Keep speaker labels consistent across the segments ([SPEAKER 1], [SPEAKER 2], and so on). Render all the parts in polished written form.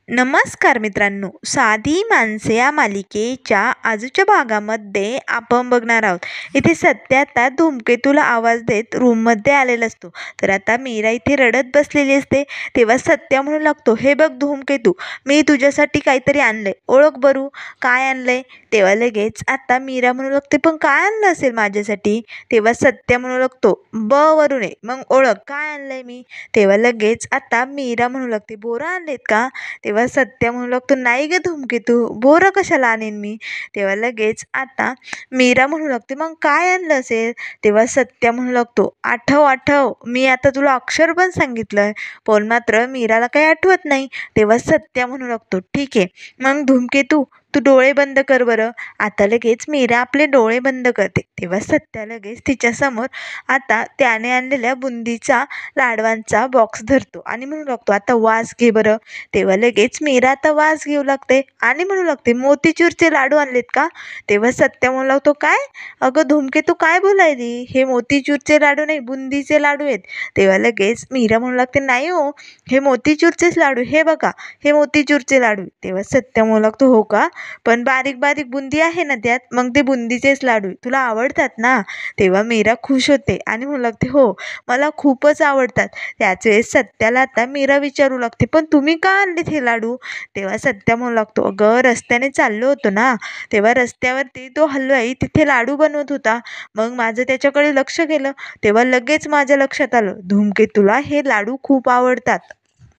[SPEAKER 1] नमस्कार मित्रांनो, साधी माणसे या मालिकेच्या आजच्या भागामध्ये आपण बघणार आहोत. इथे सत्या आता धूमकेतूला आवाज देत रूममध्ये आलेला असतो. तर आता मीरा इथे रडत बसलेली असते. तेव्हा सत्या म्हणू लागतो, हे बघ धूमकेतू, मी तुझ्यासाठी काहीतरी आणलंय, ओळख बरू काय आणलंय. तेव्हा लगेच आता मीरा म्हणू लागते, पण काय आणलं असेल माझ्यासाठी. तेव्हा सत्या म्हणू लागतो, ब वरून आहे, मग ओळख काय आणलंय मी. तेव्हा लगेच आता मीरा म्हणू लागते, बोरं आणलेत का. तेव्हा सत्या म्हणू लागतो, नाही ग धूमकेतू, बोरं कशाला आणेन मी. तेव्हा लगेच आता मीरा म्हणू लागते, मग काय आणलं असेल. तेव्हा सत्या म्हणू लागतो, आठव आठव, मी आता तुला अक्षर पण सांगितलंय, पण मात्र मीराला काही आठवत नाही. तेव्हा सत्या म्हणू लागतो, ठीक आहे, मग धूमकेतू तू डोळे बंद कर बरं. आता लगेच मीरा आपले डोळे बंद करते. तेव्हा सत्या लगेच तिच्यासमोर आता त्याने आणलेल्या बुंदीचा लाडवांचा बॉक्स धरतो आणि म्हणू लागतो, आता वास घे बरं. तेव्हा लगेच मीरा आता वास घेऊ लागते आणि म्हणू लागते, मोतीचूरचे लाडू आणलेत का. तेव्हा सत्या म्हणू लागतो, काय अगं धूमकेतू काय बोलायली, हे मोतीचूरचे लाडू नाही, बुंदीचे लाडू आहेत. तेव्हा लगेच मीरा म्हणू लागते, नाही हो, हे मोतीचूरचेच लाडू, हे बघा, हे मोतीचूरचे लाडू. तेव्हा सत्या म्हणू लागतो, हो का, पण बारीक बारीक बुंदी आहे ना त्यात, मग ते बुंदीचेच लाडू तुला आवडतात ना. तेव्हा मीरा खुश होते आणि म्हणू लागते, हो मला खूपच आवडतात. त्याच वेळेस सत्याला आता मीरा विचारू लागते, पण तुम्ही का आणलेत हे लाडू. तेव्हा सत्या म्हणू लागतो, अगं रस्त्याने चाललो होतो ना, तेव्हा रस्त्यावरती तो हलवाई तिथे लाडू बनवत होता, मग माझं त्याच्याकडे लक्ष गेलं, तेव्हा लगेच माझ्या लक्षात आलं, धूमकेतूला हे लाडू खूप आवडतात.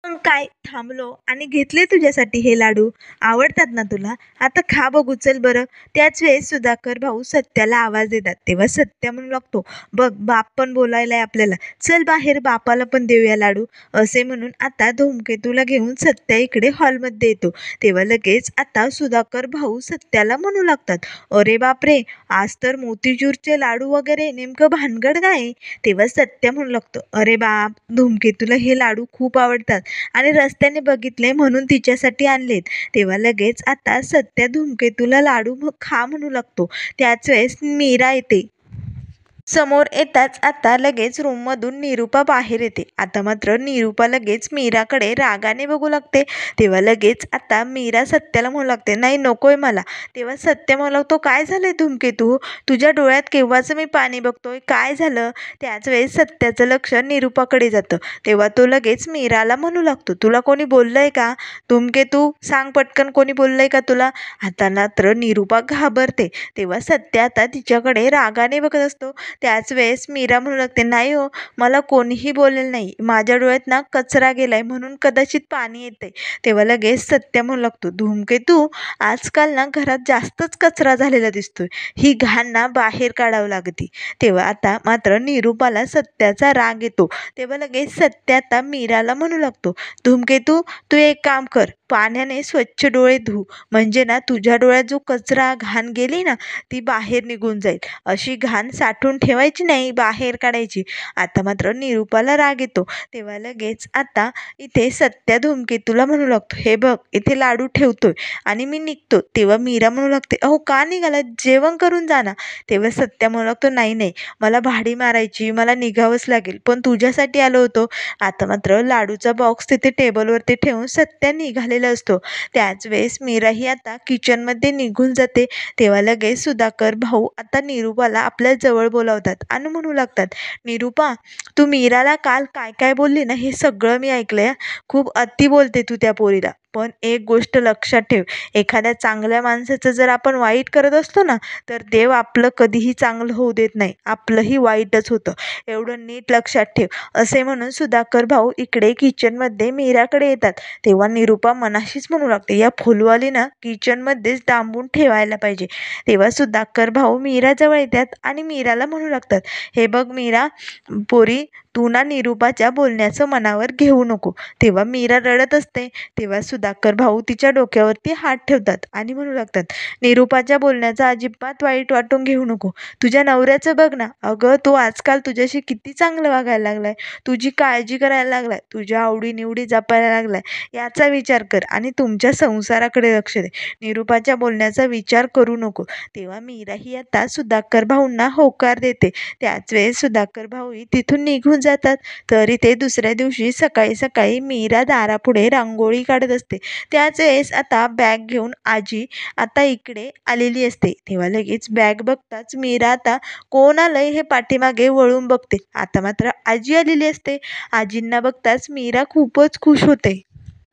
[SPEAKER 1] मग काय थांबलो आणि घेतले तुझ्यासाठी हे लाडू, आवडतात ना तुला, आता खा बघू चल बरं. त्याच वेळेस सुधाकर भाऊ सत्याला आवाज देतात. तेव्हा सत्या म्हणू लागतो, बघ बाप पण बोलायलाय आपल्याला, चल बाहेर बापाला पण देऊया लाडू. असे म्हणून आता धूमकेतूला घेऊन सत्या इकडे हॉलमध्ये येतो. तेव्हा लगेच आता सुधाकर भाऊ सत्याला म्हणू लागतात, अरे बापरे, आज तर मोतीचूरचे लाडू वगैरे, नेमकं भानगड काय. तेव्हा सत्या म्हणू लागतो, अरे बाप, धूमकेतूला हे लाडू खूप आवडतात आणि रस्त्याने बघितले म्हणून तिच्यासाठी आणलेत. तेव्हा लगेच आता सत्या धूमकेतूला लाडू खा म्हणू लागतो. त्याच वेळेस मीरा येते. समोर येताच आता लगेच रूममधून निरूपा बाहेर येते. आता मात्र निरूपा लगेच मीराकडे रागाने बघू लागते. तेव्हा लगेच आता मीरा सत्याला म्हणू लागते, नाही नकोय मला. तेव्हा सत्य म्हणू लागतो, काय झालंय धूमकेतू, तुझ्या डोळ्यात केव्हाचं मी पाणी बघतोय, काय झालं. त्याच वेळेस सत्याचं लक्ष निरूपाकडे जातं. तेव्हा तो लगेच मीराला म्हणू लागतो, तुला कोणी बोललंय का. धूमकेतू सांग पटकन, कोणी बोललंय का तुला. आता मात्र निरूपा घाबरते. तेव्हा सत्य आता तिच्याकडे रागाने बघत असतो. त्याच वेळेस मीरा म्हणू लागते, नाही हो, मला कोणीही बोललेलं नाही, माझ्या डोळ्यात ना कचरा गेलाय म्हणून कदाचित पाणी येते. तेव्हा लगेच सत्य म्हणू लागतो, धूमकेतू आजकाल ना घरात जास्तच कचरा झालेला दिसतोय, ही घाण ना बाहेर काढावं लागते. तेव्हा आता मात्र निरूपाला सत्याचा राग येतो. तेव्हा लगेच सत्य आता मीराला म्हणू लागतो, धूमकेतू तू एक काम कर, पाण्याने स्वच्छ डोळे धु, म्हणजे ना तुझ्या डोळ्यात जो कचरा घाण गेली ना ती बाहेर निघून जाईल. अशी घाण साठवून ठेवायची नाही, बाहेर काढायची. आता मात्र निरूपाला राग येतो. तेव्हा लगेच आता इथे सत्या धूमकेतूला म्हणू लागतो, हे बघ इथे लाडू ठेवतोय आणि मी निघतो. तेव्हा मीरा म्हणू लागते, अहो का निघाला, जेवण करून जा ना. तेव्हा सत्या म्हणू लागतो, नाही नाही, मला भाडी मारायची, मला निघावंच लागेल, पण तुझ्यासाठी आलो होतो. आता मात्र लाडूचा बॉक्स तिथे टेबलवरती ठेवून सत्या निघालेला असतो. त्याच वेळेस मीराही आता किचनमध्ये निघून जाते. तेव्हा लगेच सुधाकर भाऊ आता निरूपाला आपल्या जवळ बोलावतात आणि म्हणू लागतात, निरूपा तू मीराला काल काय काय बोलली ना, हे सगळं मी ऐकलंय, खूप अति बोलते तू त्या पोरीला. पण एक गोष्ट लक्षात ठेव, एखाद्या चांगल्या माणसाचं जर आपण वाईट करत असतो ना, तर देव आपलं कधीही चांगलं होऊ देत नाही, आपलंही वाईटच होतं, एवढं नीट लक्षात ठेव. असे म्हणून सुधाकर भाऊ इकडे किचनमध्ये मीराकडे येतात. तेव्हा निरूपा मनाशीच म्हणू लागते, या फुलवालीनं किचनमध्येच डांबून ठेवायला पाहिजे. तेव्हा सुधाकर भाऊ मीराजवळ येतात आणि मीराला म्हणू लागतात, हे बघ मीरा पोरी, तू ना निरूपाच्या बोलण्याचं मनावर घेऊ नको. तेव्हा मीरा रडत असते. तेव्हा सुधाकर भाऊ तिच्या डोक्यावरती हात ठेवतात आणि म्हणू लागतात, निरूपाच्या बोलण्याचं अजिबात वाईट वाटून घेऊ नको. तुझ्या नवऱ्याचं बघ ना, अगं तो आजकाल तुझ्याशी किती चांगलं वागायला लागलाय, तुझी काळजी करायला लागलाय, तुझ्या आवडीनिवडी जपायला लागलाय, याचा विचार कर आणि तुमच्या संसाराकडे लक्ष दे, निरूपाच्या बोलण्याचा विचार करू नको. तेव्हा मीराही आता सुधाकर भाऊंना होकार देते. त्याच वेळेस सुधाकर भाऊही तिथून निघून जातात. तर इथे दुसऱ्या दिवशी सकाळी सकाळी मीरा दारापुढे रांगोळी काढत असते. त्याच वेळेस आता बॅग घेऊन आजी आता इकडे आलेली असते. तेव्हा लगेच बॅग बघताच मीरा आता कोण आलंय हे पाठीमागे वळून बघते. आता मात्र आजी आलेली असते. आजींना बघताच मीरा खूपच खुश होते.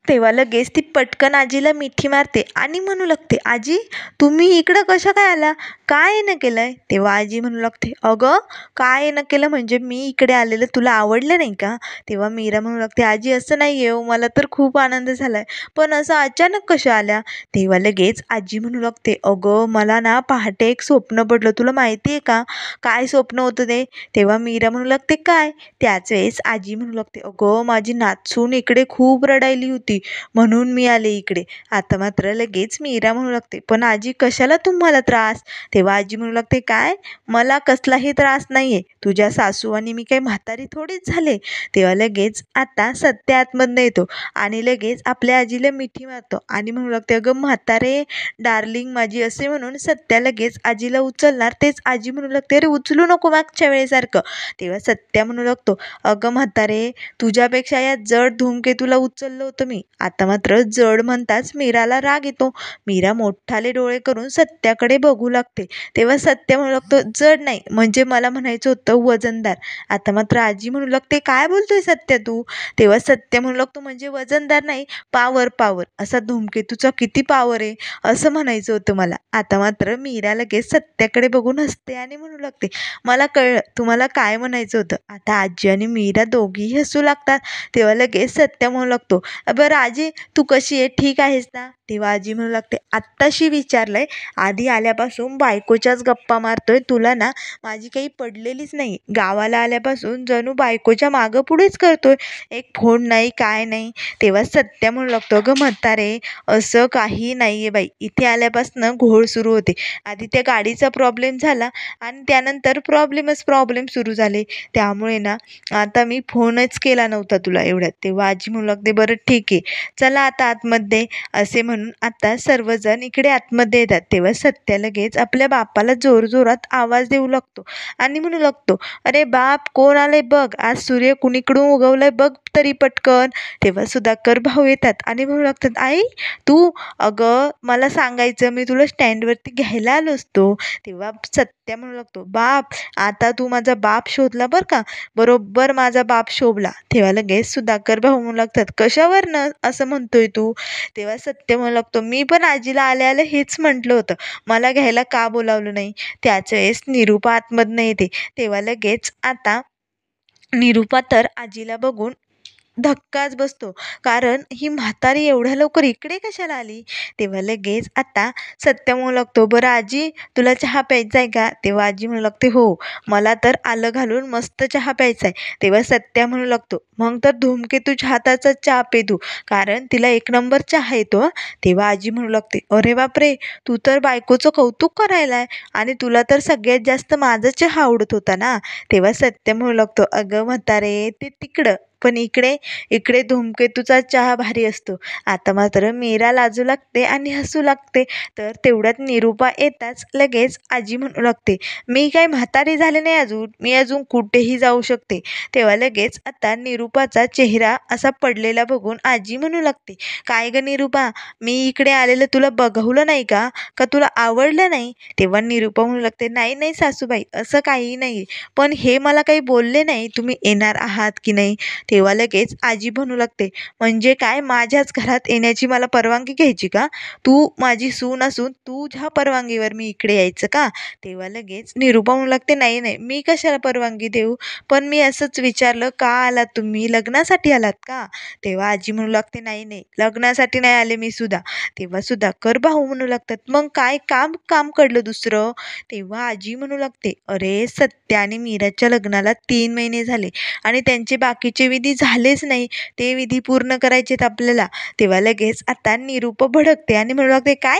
[SPEAKER 1] तेव्हा लगेच ती पटकन आजीला मिठी मारते आणि म्हणू लागते, आजी तुम्ही इकडं कशा काय आला? काय येणं केलंय? तेव्हा आजी म्हणू लागते, अगं काय येणं केलं म्हणजे मी इकडे आलेलं तुला आवडलं नाही का? तेव्हा मीरा म्हणू लागते, आजी असं नाही आहे हो, मला तर खूप आनंद झालाय, पण असं अचानक कशा आल्या? तेव्हा लगेच आजी म्हणू लागते, अगं मला ना पहाटे एक स्वप्न पडलं, तुला माहिती आहे का? काय स्वप्न होतं ते? तेव्हा मीरा म्हणू लागते, काय? त्याच वेळेस आजी म्हणू लागते, अगं माझी नातसून इकडे खूप रडायली होती म्हणून मी आले इकडे. आता मात्र लगेच मीरा म्हणू लागते, पण आजी कशाला तुम्हाला त्रास? तेव्हा आजी म्हणू लागते, काय? मला कसलाही त्रास नाहीये. तुझ्या सासू आणि मी काही म्हातारी थोडीच झाले. तेव्हा लगेच आता सत्य आतमधनं येतो आणि लगेच आपल्या आजीला मिठी मारतो आणि म्हणू लागते, अगं म्हातारे डार्लिंग माझी, असे म्हणून सत्या लगेच आजीला उचलणार. तेच आजी म्हणू लागते, अरे उचलू नको मागच्या वेळेसारखं. तेव्हा सत्या म्हणू लागतो, अगं म्हातारे तुझ्यापेक्षा या जड धूमकेतूला उचललं होतं मी. आता मात्र जड म्हणताच मीराला राग येतो. मीरा मोठाले डोळे करून सत्याकडे बघू लागते. तेव्हा सत्य म्हणू लागतो, जड नाही म्हणजे मला म्हणायचं होतं वजनदार. आता मात्र आजी म्हणू लागते, काय बोलतोय सत्या तू? तेव्हा सत्य म्हणू लागतो, म्हणजे वजनदार नाही, पॉवर पॉवर. असा धूमकेतूचा किती पॉवर आहे असं म्हणायचं होतं मला. आता मात्र मीरा लगेच सत्याकडे बघून हसते आणि म्हणू लागते, मला कळलं तुम्हाला काय म्हणायचं होतं. आता आजी आणि मीरा दोघीही हसू लागतात. तेव्हा लगेच सत्य म्हणू लागतो, बरं आजी तू कशी आहे, ठीक आहेस ना? तेव्हा आजी म्हणू लागते, आत्ताशी विचारलंय, आधी आल्यापासून बायकोच्याच गप्पा मारतोय, तुला ना माझी काही पडलेलीच नाही. गावाला आल्यापासून जणू बायकोच्या मागं पुढेच करतोय, एक फोन नाही काय नाही. तेव्हा सत्य म्हणू लागतो, अगं म्हातारे असं काही नाही आहे बाई, इथे आल्यापासून घोळ सुरू होते. आधी त्या गाडीचा प्रॉब्लेम झाला आणि त्यानंतर प्रॉब्लेम सुरू झाले, त्यामुळे ना आता मी फोनच केला नव्हता तुला एवढ्यात. तेव्हा आजी म्हणू लागते, बरं ठीक आहे, चला आता आतमध्ये. असे म्हणून आता सर्वजण इकडे आतमध्ये येतात. तेव्हा सत्या लगेच आपल्या बापाला जोरजोरात आवाज देऊ लागतो आणि म्हणू लागतो, अरे बाप कोण आलंय बघ, आज सूर्य कुणीकडून उगवलाय बघ तरी पटकन. तेव्हा सुधाकर भाऊ येतात आणि म्हणू लागतात, आई तू? अगं मला सांगायचं, मी तुला स्टँडवरती घ्यायला आलो असतो. तेव्हा सत्या म्हणू लागतो, बाप आता तू माझा बाप शोधला बरं का, बरोबर माझा बाप शोभला. तेव्हा लगेच सुधाकर भाऊ म्हणू लागतात, कशावरनं असं म्हणतोय तू? तेव्हा सत्य म्हणू लागतो, मी पण आजीला आल्या आल्या हेच म्हटलं होतं, मला घ्यायला का बोलावलं नाही? त्याच वेळेस निरूपा आतमधनं येते. तेव्हा लगेच आता निरूपा तर आजीला बघून धक्काच बसतो, कारण ही म्हातारी एवढ्या लवकर इकडे कशाला आली? तेव्हा लगेच आता सत्य म्हणू लागतो, बरं आजी तुला चहा प्यायचा आहे का? तेव्हा आजी म्हणू लागते, हो मला तर आलं घालून मस्त चहा प्यायचा आहे. तेव्हा सत्या म्हणू लागतो, मग तर धूमकेतूच्या हाताचा चहा पे तू, कारण तिला एक नंबर चहा येतो हं. तेव्हा आजी म्हणू लागते, अरे बापरे तू तर बायकोचं कौतुक करायलाय, आणि तुला तर सगळ्यात जास्त माझा चहा आवडत होता ना? तेव्हा सत्य म्हणू लागतो, अगं म्हातारे ते तिकडं, पण इकडे इकडे धूमकेतूचा चहा भारी असतो. आता मात्र मीरा लाजू लागते आणि हसू लागते. तर तेवढ्यात निरूपा येताच लगेच आजी म्हणू लागते, मी काय म्हातारी झाले नाही अजून, मी अजून कुठेही जाऊ शकते. तेव्हा लगेच आता निरूपाचा चेहरा असा पडलेला बघून आजी म्हणू लागते, काय ग निरूपा, मी इकडे आलेलं तुला बघवलं नाही का? का तुला आवडलं नाही? तेव्हा निरूपा म्हणू लागते, नाही नाही सासूबाई असं काही नाही, पण हे मला काही बोलले नाही तुम्ही येणार आहात की नाही. तेव्हा लगेच आजी म्हणू लागते, म्हणजे काय माझ्याच घरात येण्याची मला परवानगी घ्यायची का? तू माझी सून असून तुझ्या परवानगीवर मी इकडे यायचं का? तेव्हा लगेच निरूपा म्हणू लागते, नाही नाही मी कशाला परवानगी देऊ, पण मी असंच विचारलं, का आलात तुम्ही, लग्नासाठी आलात का? तेव्हा आजी म्हणू लागते, नाही नाही लग्नासाठी नाही आले मी सुद्धा. तेव्हा सुधाकर भाऊ म्हणू लागतात, मग काय काम काम कळलं दुसरं? तेव्हा आजी म्हणू लागते, अरे सत्या आणि मीराच्या लग्नाला 3 महिने झाले आणि त्यांचे बाकीचे विधी झालेच नाही, ते विधी पूर्ण करायचेत आपल्याला. तेव्हा लगेच आता निरूपा भडकते आणि म्हणू लागते, काय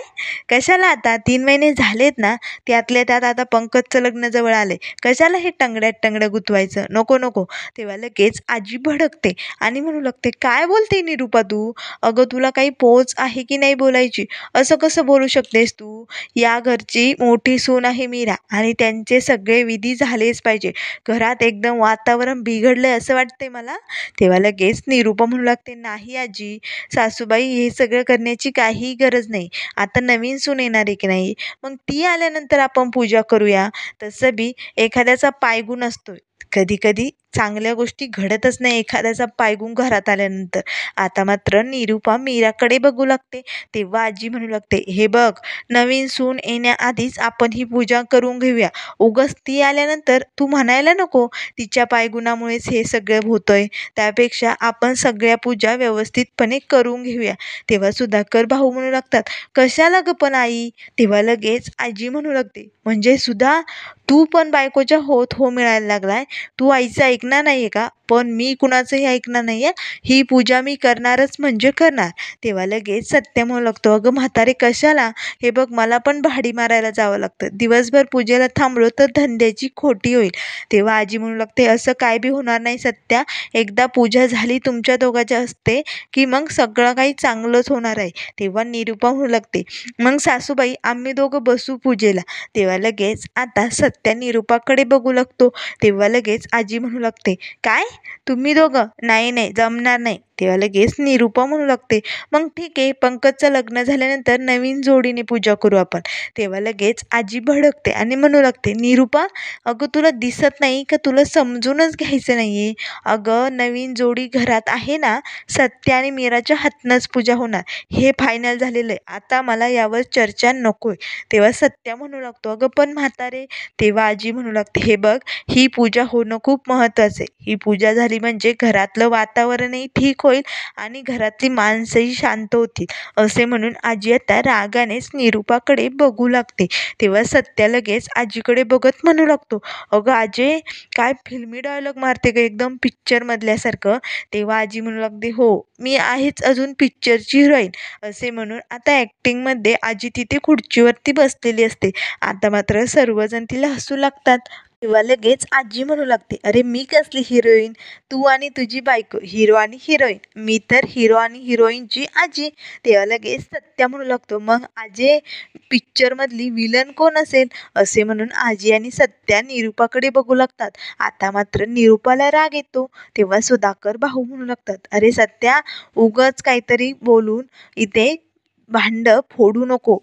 [SPEAKER 1] कशाला आता 3 महिने झालेत ना, त्यातल्या त्यात आता पंकजचं लग्न जवळ आलंय, कशाला हे टंगड्यात टंगडं गुंतवायचं, नको नको. तेव्हा लगेच आजी भडकते आणि म्हणू लागते, काय बोलते निरूपा तू? अगं तुला काही पोच आहे की नाही बोलायची? असं कसं बोलू शकतेस तू? या घरची मोठी सून आहे मीरा आणि त्यांचे सगळे विधी झालेच पाहिजे. घरात एकदम वातावरण बिघडलंय असं वाटतंय मला. तेव्हा लगेच निरूपा म्हणू लागते, नाही आजी, सासूबाई हे सगळं करण्याची काहीही गरज नाही. आता नवीन सून येणार आहे की नाही, मग ती आल्यानंतर आपण पूजा करूया. तसं बी एखाद्याचा पायगुण असतो, कधी कधी चांगल्या गोष्टी घडतच नाही एखाद्याचा पायगुण घरात आल्यानंतर. आता मात्र निरूपा मीराकडे बघू लागते. तेव्हा आजी म्हणू लागते, हे बघ, नवीन सून येण्याआधीच आपण ही पूजा करून घेऊया. उगाच ती आल्यानंतर तू म्हणायला नको तिच्या पायगुणामुळेच हे सगळं होतंय. त्यापेक्षा आपण सगळ्या पूजा व्यवस्थितपणे करून घेऊया. तेव्हा सुधाकर भाऊ म्हणू लागतात, कशाला ग पण आई? तेव्हा लगेच आजी म्हणू लागते, म्हणजे सुद्धा तू पण बायकोच्या होत हो मिळायला लागलाय. तू आईचं ऐकणार नाहीये का? पण मी कुणाचंही ऐकणार नाहीये. ही पूजा मी करणारच म्हणजे करणार. तेव्हा लगेच सत्य म्हणू लागतो, अगं म्हातारे कशाला? हे बघ, मला पण भाडी मारायला जावं लागतं. दिवसभर पूजेला थांबलो तर धंद्याची खोटी होईल. तेव्हा आजी म्हणू लागते, असं काय बी होणार नाही सत्या. एकदा पूजा झाली तुमच्या दोघांच्या हस्ते की मग सगळं काही चांगलंच होणार आहे. तेव्हा निरूपा म्हणू लागते, मग सासूबाई आम्ही दोघं बसू पूजेला. तेव्हा लगेच आता सत्या निरूपाकडे बघू लागतो. तेव्हा लगेच आजी म्हणू लागते, काय तुम्ही दोघं? नाही नाही, जमणार नाही. तेव्हा लगेच निरूपा म्हणू लागते, मग ठीक आहे, पंकजचं लग्न झाल्यानंतर नवीन जोडीने पूजा करू आपण. तेव्हा लगेच आजी भडकते आणि म्हणू लागते, निरूपा, अगं तुला दिसत नाही का? तुला समजूनच घ्यायचं नाहीये. अगं नवीन जोडी घरात आहे ना, सत्या आणि मीराच्या हातनंच पूजा होणार, हे फायनल झालेलं आहे. आता मला यावर चर्चा नकोय. तेव्हा सत्या म्हणू लागतो, अगं पण म्हातारे. तेव्हा आजी म्हणू लागते, हे बघ, ही पूजा होणं खूप महत्त्वाचं आहे. ही पूजा झाली म्हणजे घरातलं वातावरणही ठीक होईल आणि घरातली माणसंही शांत होतील. असे म्हणून आजी आता रागानेच निरूपाकडे बघू लागते. तेव्हा सत्या लगेच आजीकडे बघत म्हणू लागतो, अगं आजे, काय फिल्मी डायलॉग मारते ग एकदम पिक्चरमधल्यासारखं. तेव्हा आजी म्हणू लागते, हो, मी आहेच अजून पिक्चरची हिरोईन. असे म्हणून आता ॲक्टिंगमध्ये आजी तिथे खुर्चीवरती बसलेली असते. आता मात्र सर्वजण तिला हसू लागतात. तेव्हा लगेच आजी म्हणू लागते, अरे मी कसली हिरोईन? तू आणि तुझी बायको हिरो आणि हिरोईन, मी तर हिरो आणि हिरोईनची आजी. तेव्हा लगेच सत्या म्हणू लागतो, मग आजे, पिक्चरमधली विलन कोण असेल? असे म्हणून आजी आणि सत्या निरूपाकडे बघू लागतात. आता मात्र निरूपाला राग येतो. तेव्हा सुधाकर भाऊ म्हणू लागतात, अरे सत्या, उगाच काहीतरी बोलून इथे भांडं फोडू नको.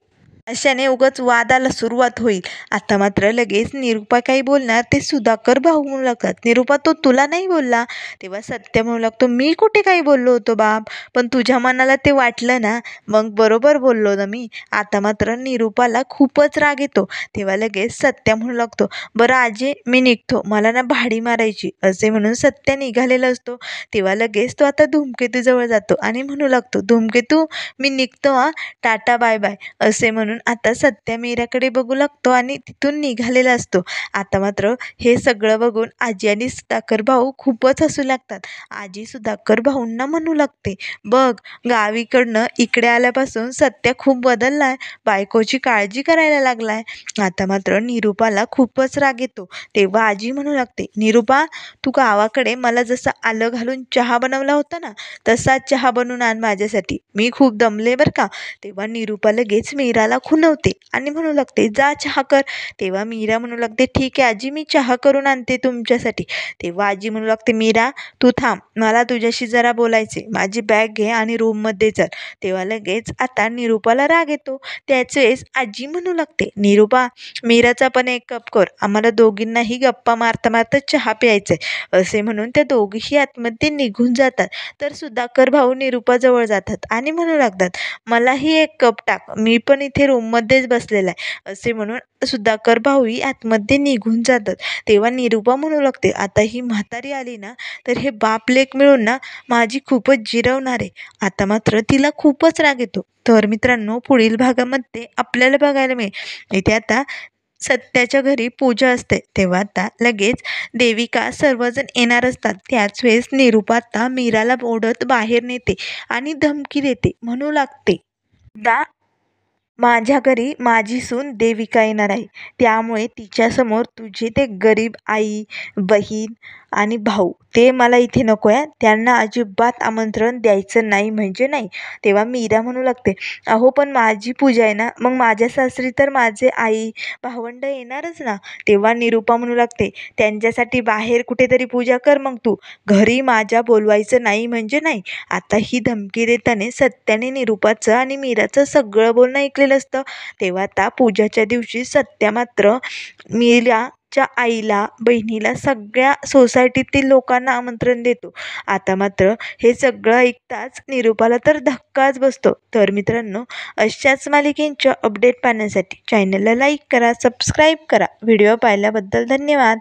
[SPEAKER 1] अशाने उगाच वादाला सुरुवात होईल. आता मात्र लगेच निरूपा काही बोलणार ते सुधाकर भाऊ म्हणू लागतात, निरूपा तो तुला नाही बोलला. तेव्हा सत्य म्हणू लागतो, मी कुठे काही बोललो होतो बाप, पण तुझ्या मनाला ते वाटलं ना, मग बरोबर बोललो ना मी. आता मात्र निरूपाला खूपच राग येतो. तेव्हा लगेच सत्या म्हणू लागतो, बरं आजी, मी निघतो, मला ना भाडी मारायची. असे म्हणून सत्या निघालेला असतो. तेव्हा लगेच तो आता धूमकेतूजवळ जातो आणि म्हणू लागतो, धूमकेतू, मी निघतो हा, टाटा बाय बाय. असे म्हणून आता सत्या मीराकडे बघू लागतो आणि तिथून निघालेला असतो. आता मात्र हे सगळं बघून आजी आणि सुधाकर भाऊ खूपच हसू लागतात. आजी सुधाकर भाऊंना म्हणू लागते, बघ, गावीकडनं इकडे आल्यापासून सत्या खूप बदललाय, बायकोची काळजी करायला लागलाय. आता मात्र निरूपाला खूपच राग येतो. तेव्हा आजी म्हणू लागते, निरूपा, तू गावाकडे मला जसा आलं घालून चहा बनवला होता ना, तसा चहा बनवून आण माझ्यासाठी, मी खूप दमले बरं का. तेव्हा निरूपा लगेच मीराला खुणवते आणि म्हणू लागते, जा चहा कर. तेव्हा मीरा म्हणू लागते, ठीक आहे आजी, मी चहा करून आणते तुमच्यासाठी. तेव्हा आजी म्हणू लागते, मीरा तू थांब, मला तुझ्याशी जरा बोलायचे, माझी बॅग घे आणि रूममध्ये चल. तेव्हा लगेच आता निरूपाला राग येतो. त्याच वेळेस आजी म्हणू लागते, निरूपा, मीराचा पण एक कप कर, आम्हाला दोघींनाही गप्पा मारता मारता चहा प्यायचा आहे. असे म्हणून त्या दोघीही आतमध्ये निघून जातात. तर सुधाकर भाऊ निरूपाजवळ जातात आणि म्हणू लागतात, मलाही एक कप टाक, मी पण इथे रूममध्येच बसलेला आहे. असे म्हणून सुधाकर भाऊही आतमध्ये निघून जातात. तेव्हा निरूपा म्हणू लागते, आता ही म्हातारी आली ना, तर हे बाप लेक मिळून ना माझी खूपच जिरवणार आहे. आता मात्र तिला खूपच राग येतो. तर मित्रांनो, पुढील भागामध्ये आपल्याला बघायला मिळेल इथे आता सत्याच्या घरी पूजा असते तेव्हा आता लगेच देविका सर्वजण येणार असतात. त्याच वेळेस निरुपा आता मीराला ओढत बाहेर नेते आणि धमकी देते. म्हणू लागते, "दा माझ्या घरी माझी सून देविका येणार आहे. त्यामुळे तिच्यासमोर तुझे ते गरीब आई, बहीण आणि भाऊ ते मला इथे नको आहे. त्यांना अजिबात आमंत्रण द्यायचं नाही म्हणजे नाही." तेव्हा मीरा म्हणू लागते, "अहो पण माझी पूजा आहे ना, मग माझ्या सासरी तर माझे आई भावंड येणारच ना." तेव्हा निरुपा म्हणू लागते, "त्यांच्यासाठी बाहेर कुठेतरी पूजा कर मग तू. घरी माझ्या बोलवायचं नाही म्हणजे नाही." आता ही धमकी देताना सत्याने निरुपाचं आणि मीराचं सगळं बोलणं ऐकलेलं असतं. तेव्हा आता पूजाच्या दिवशी सत्या मात्र मीराच्या आईला, बहिणीला, सगळ्या सोसायटीतील लोकांना आमंत्रण देतो. आता मात्र हे सगळं ऐकताच निरुपाला तर धक्काच बसतो. तर मित्रांनो, अशाच मालिकेंच्या अपडेट पाहण्यासाठी चॅनलला लाईक करा, सबस्क्राईब करा. व्हिडिओ पाहिल्याबद्दल धन्यवाद.